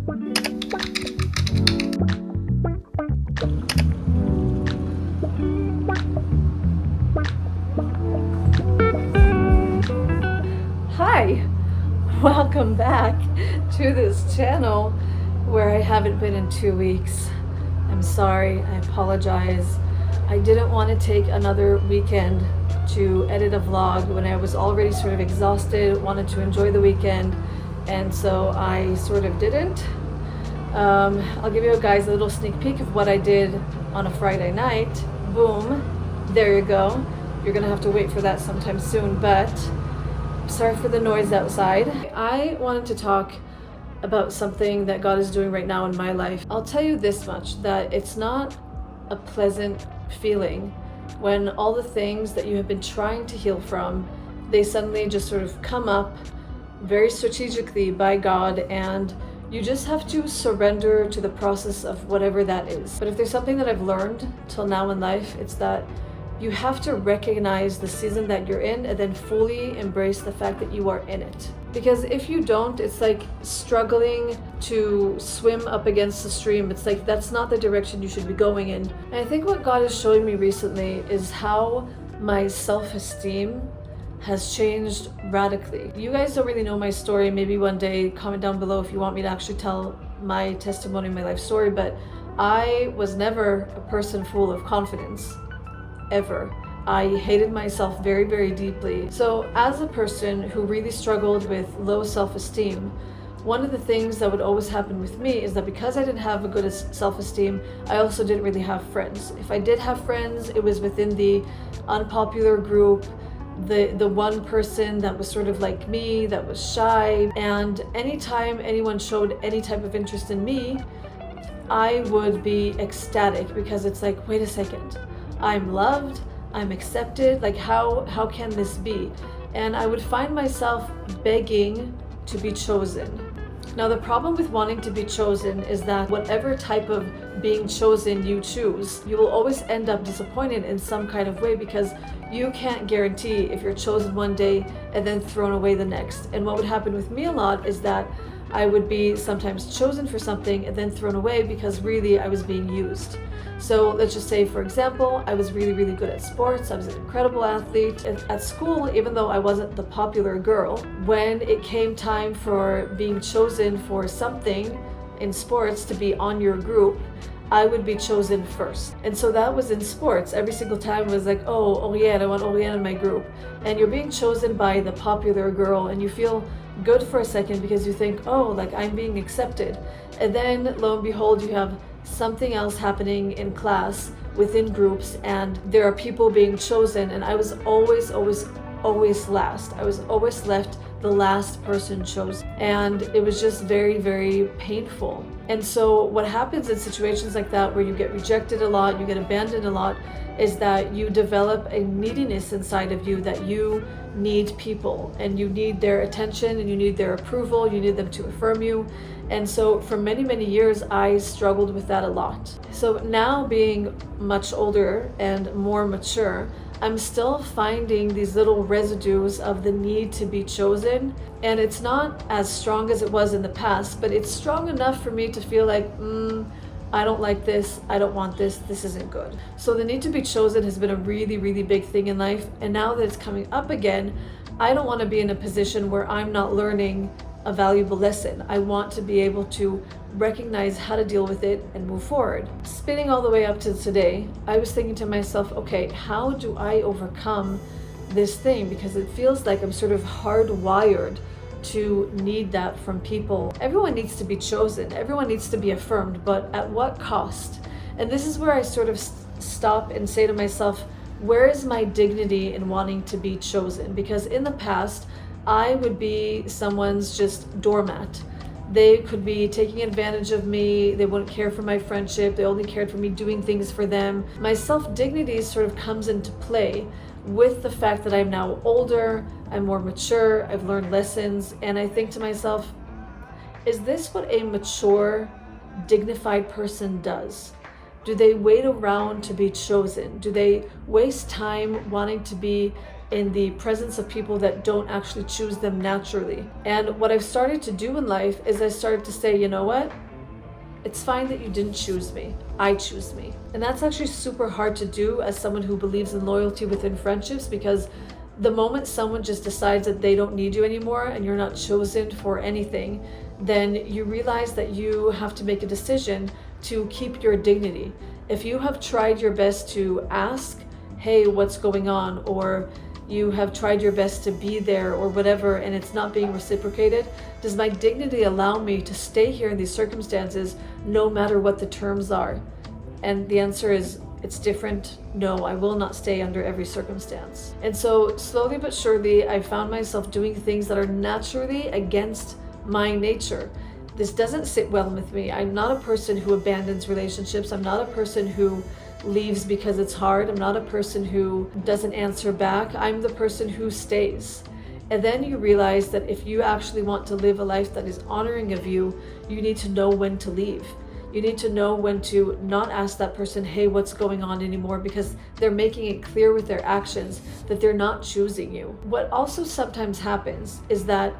Hi, welcome back to this channel where I haven't been in 2 weeks. I'm sorry, I apologize. I didn't want to take another weekend to edit a vlog when I was already sort of exhausted, wanted to enjoy the weekend, and so I sort of didn't. I'll give you guys a little sneak peek of what I did on a Friday night. Boom, there you go. You're gonna have to wait for that sometime soon, but sorry for the noise outside. I wanted to talk about something that God is doing right now in my life. I'll tell you this much, that it's not a pleasant feeling when all the things that you have been trying to heal from, they suddenly just sort of come up very strategically by God, and you just have to surrender to the process of whatever that is. But if there's something that I've learned till now in life, it's that you have to recognize the season that you're in and then fully embrace the fact that you are in it. Because if you don't, it's like struggling to swim up against the stream. It's like that's not the direction you should be going in. And I think what God is showing me recently is how my self-esteem has changed radically. You guys don't really know my story. Maybe one day comment down below if you want me to actually tell my testimony, my life story, but I was never a person full of confidence. Ever. I hated myself very, very deeply. So as a person who really struggled with low self-esteem, one of the things that would always happen with me is that because I didn't have a good self-esteem, I also didn't really have friends. If I did have friends, it was within the unpopular group, the one person that was sort of like me, that was shy. And anytime anyone showed any type of interest in me, I would be ecstatic because it's like, wait a second, I'm loved, I'm accepted, like how can this be? And I would find myself begging to be chosen. Now the problem with wanting to be chosen is that whatever type of being chosen you choose, you will always end up disappointed in some kind of way, because you can't guarantee if you're chosen one day and then thrown away the next. And what would happen with me a lot is that I would be sometimes chosen for something and then thrown away because really I was being used. So let's just say, for example, I was really, really good at sports. I was an incredible athlete. At school, even though I wasn't the popular girl, when it came time for being chosen for something in sports to be on your group, I would be chosen first. And so that was in sports. Every single time it was like, oh, Oriane, I want Oriane in my group. And you're being chosen by the popular girl, and you feel good for a second because you think, oh, like I'm being accepted. And then lo and behold, you have something else happening in class within groups, and there are people being chosen, and I was always last. I was always left the last person chosen, and it was just very, very painful. And so what happens in situations like that, where you get rejected a lot, you get abandoned a lot, is that you develop a neediness inside of you, that you need people and you need their attention and you need their approval, you need them to affirm you. And so for many, many years, I struggled with that a lot. So now, being much older and more mature, I'm still finding these little residues of the need to be chosen. And it's not as strong as it was in the past, but it's strong enough for me to feel like, I don't like this, I don't want this, this isn't good. So the need to be chosen has been a really, really big thing in life. And now that it's coming up again, I don't want to be in a position where I'm not learning a valuable lesson. I want to be able to recognize how to deal with it and move forward. Spinning all the way up to today, I was thinking to myself, okay, how do I overcome this thing? Because it feels like I'm sort of hardwired to need that from people. Everyone needs to be chosen, everyone needs to be affirmed, but at what cost? And this is where I sort of stop and say to myself, where is my dignity in wanting to be chosen? Because in the past, I would be someone's just doormat. They could be taking advantage of me, they wouldn't care for my friendship, they only cared for me doing things for them. My self-dignity sort of comes into play with the fact that I'm now older, I'm more mature, I've learned lessons, and I think to myself, is this what a mature, dignified person does? Do they wait around to be chosen? Do they waste time wanting to be in the presence of people that don't actually choose them naturally. And what I've started to do in life is I started to say, you know what? It's fine that you didn't choose me. I choose me. And that's actually super hard to do as someone who believes in loyalty within friendships, because the moment someone just decides that they don't need you anymore and you're not chosen for anything, then you realize that you have to make a decision to keep your dignity. If you have tried your best to ask, hey, what's going on? Or you have tried your best to be there or whatever, and it's not being reciprocated, does my dignity allow me to stay here in these circumstances no matter what the terms are? And the answer is, it's different. No, I will not stay under every circumstance. And so slowly but surely, I found myself doing things that are naturally against my nature. This doesn't sit well with me. I'm not a person who abandons relationships. I'm not a person who leaves because it's hard. I'm not a person who doesn't answer back. I'm the person who stays. And then you realize that if you actually want to live a life that is honoring of you, you need to know when to leave. You need to know when to not ask that person, hey, what's going on anymore, because they're making it clear with their actions that they're not choosing you. What also sometimes happens is that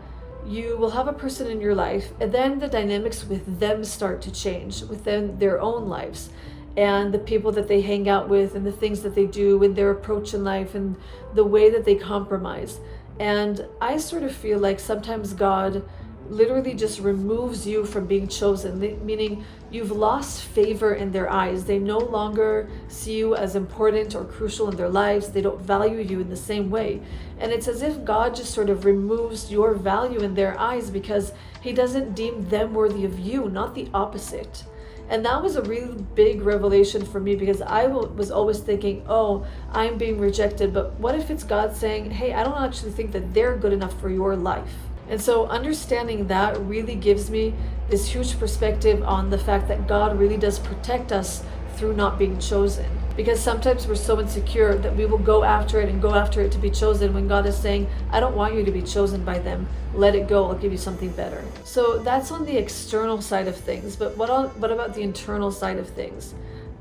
you will have a person in your life, and then the dynamics with them start to change within their own lives, and the people that they hang out with, and the things that they do, and their approach in life, and the way that they compromise. And I sort of feel like sometimes God literally just removes you from being chosen, meaning you've lost favor in their eyes. They no longer see you as important or crucial in their lives. They don't value you in the same way. And it's as if God just sort of removes your value in their eyes because he doesn't deem them worthy of you, not the opposite. And that was a really big revelation for me, because I was always thinking, oh, I'm being rejected. But what if it's God saying, hey, I don't actually think that they're good enough for your life? And so understanding that really gives me this huge perspective on the fact that God really does protect us through not being chosen. Because sometimes we're so insecure that we will go after it and go after it to be chosen, when God is saying, I don't want you to be chosen by them. Let it go. I'll give you something better. So that's on the external side of things. But what about the internal side of things?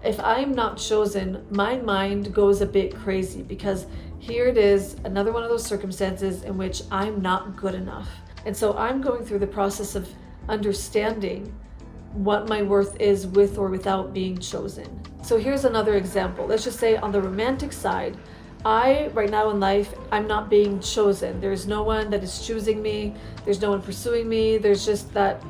If I'm not chosen, my mind goes a bit crazy, because here it is, another one of those circumstances in which I'm not good enough. And so I'm going through the process of understanding what my worth is with or without being chosen. So here's another example. Let's just say on the romantic side, right now in life, I'm not being chosen. There's no one that is choosing me. There's no one pursuing me. There's just that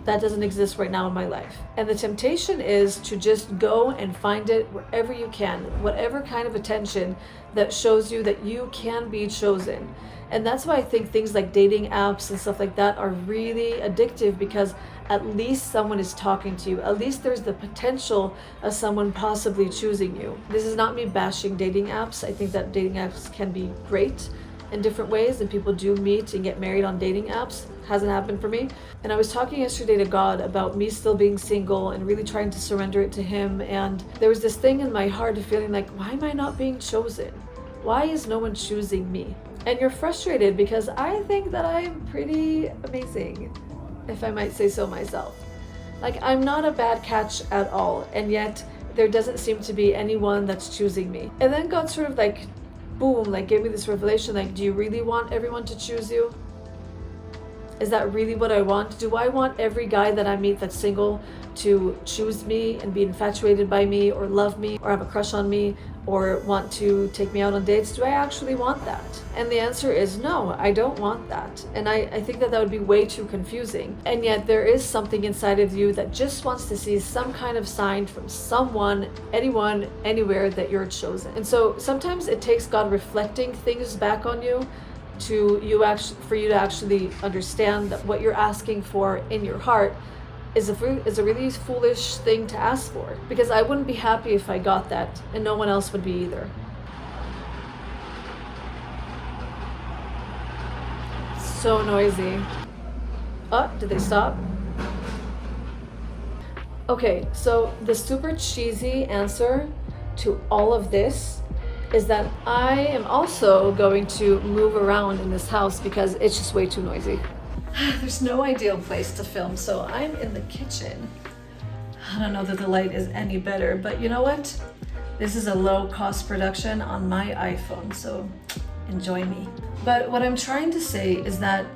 doesn't exist right now in my life. And the temptation is to just go and find it wherever you can, whatever kind of attention that shows you that you can be chosen. And that's why I think things like dating apps and stuff like that are really addictive, because at least someone is talking to you. At least there's the potential of someone possibly choosing you. This is not me bashing dating apps. I think that dating apps can be great in different ways, and people do meet and get married on dating apps. Hasn't happened for me. And I was talking yesterday to God about me still being single and really trying to surrender it to him. And there was this thing in my heart of feeling like, why am I not being chosen? Why is no one choosing me? And you're frustrated because I think that I'm pretty amazing, if I might say so myself. Like, I'm not a bad catch at all, and yet there doesn't seem to be anyone that's choosing me. And then God sort of like, boom, like gave me this revelation, like, do you really want everyone to choose you? Is that really what I want? Do I want every guy that I meet that's single to choose me and be infatuated by me, or love me, or have a crush on me, or want to take me out on dates? Do I actually want that? And the answer is no, I don't want that. And I think that would be way too confusing. And yet there is something inside of you that just wants to see some kind of sign from someone, anyone, anywhere, that you're chosen. And so sometimes it takes God reflecting things back on you for you to actually understand that what you're asking for in your heart is a really foolish thing to ask for, because I wouldn't be happy if I got that, and no one else would be either. So noisy. Oh, did they stop? Okay, so the super cheesy answer to all of this is that I am also going to move around in this house because it's just way too noisy. There's no ideal place to film, so I'm in the kitchen. I don't know that the light is any better, but you know what? This is a low-cost production on my iPhone, so and join me. But what I'm trying to say is that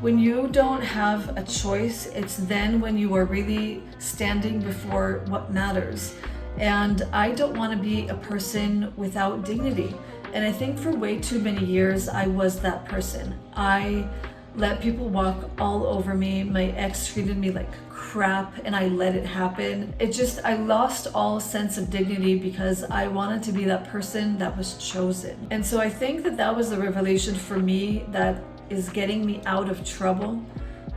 when you don't have a choice, it's then when you are really standing before what matters. And I don't want to be a person without dignity. And I think for way too many years, I was that person. I let people walk all over me. My ex treated me like crap and I let it happen. I lost all sense of dignity because I wanted to be that person that was chosen. And so I think that was the revelation for me that is getting me out of trouble,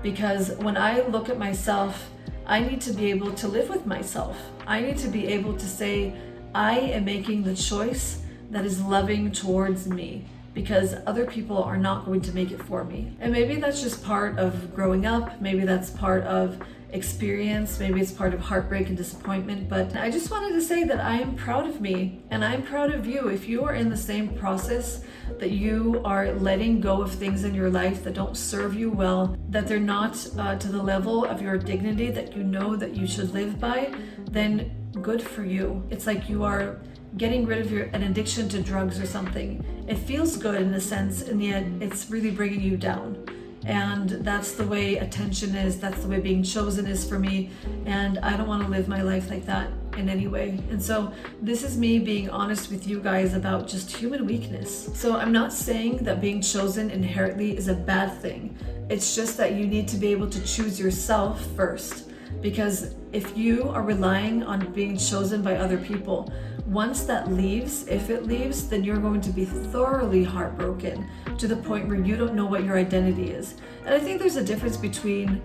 because when I look at myself, I need to be able to live with myself. I need to be able to say, I am making the choice that is loving towards me, because other people are not going to make it for me. And maybe that's just part of growing up. Maybe that's part of experience. Maybe it's part of heartbreak and disappointment. But I just wanted to say that I am proud of me and I'm proud of you. If you are in the same process, that you are letting go of things in your life that don't serve you well, that they're not to the level of your dignity that you know that you should live by, then good for you. It's like you are getting rid of an addiction to drugs or something. It feels good in a sense, and yet it's really bringing you down. And that's the way attention is, that's the way being chosen is for me, and I don't want to live my life like that in any way. And so this is me being honest with you guys about just human weakness. So I'm not saying that being chosen inherently is a bad thing. It's just that you need to be able to choose yourself first. Because if you are relying on being chosen by other people, once that leaves, if it leaves, then you're going to be thoroughly heartbroken to the point where you don't know what your identity is. And I think there's a difference between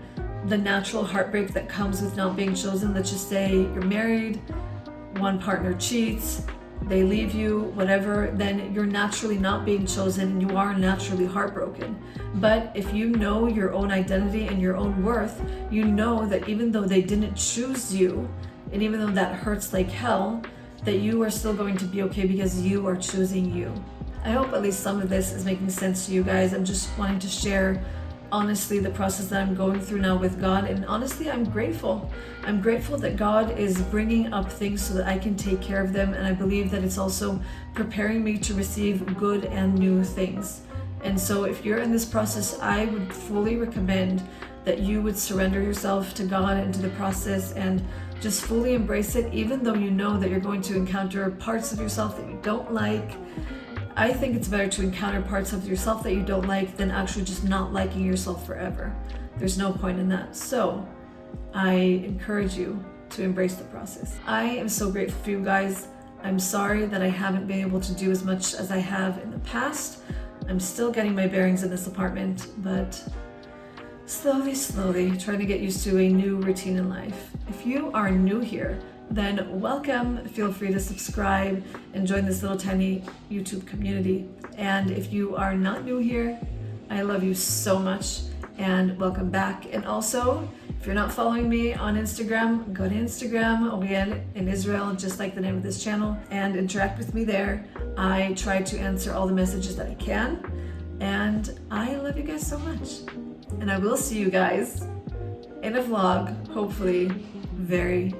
the natural heartbreak that comes with not being chosen. Let's just say you're married, one partner cheats, they leave you, whatever, then you're naturally not being chosen and you are naturally heartbroken. But if you know your own identity and your own worth, you know that even though they didn't choose you, and even though that hurts like hell, that you are still going to be okay because you are choosing you. I hope at least some of this is making sense to you guys. I'm just wanting to share honestly the process that I'm going through now with God, and honestly I'm grateful. I'm grateful that God is bringing up things so that I can take care of them, and I believe that it's also preparing me to receive good and new things. And so if you're in this process, I would fully recommend that you would surrender yourself to God and to the process and just fully embrace it, even though you know that you're going to encounter parts of yourself that you don't like. I think it's better to encounter parts of yourself that you don't like than actually just not liking yourself forever. There's no point in that. So I encourage you to embrace the process. I am so grateful for you guys. I'm sorry that I haven't been able to do as much as I have in the past. I'm still getting my bearings in this apartment, but slowly trying to get used to a new routine in life. If you are new here, then welcome. Feel free to subscribe and join this little tiny YouTube community. And if you are not new here, I love you so much and welcome back. And also, if you're not following me on Instagram, go to Instagram, Oriel in Israel, just like the name of this channel, and interact with me there. I try to answer all the messages that I can. And I love you guys so much. And I will see you guys in a vlog, hopefully very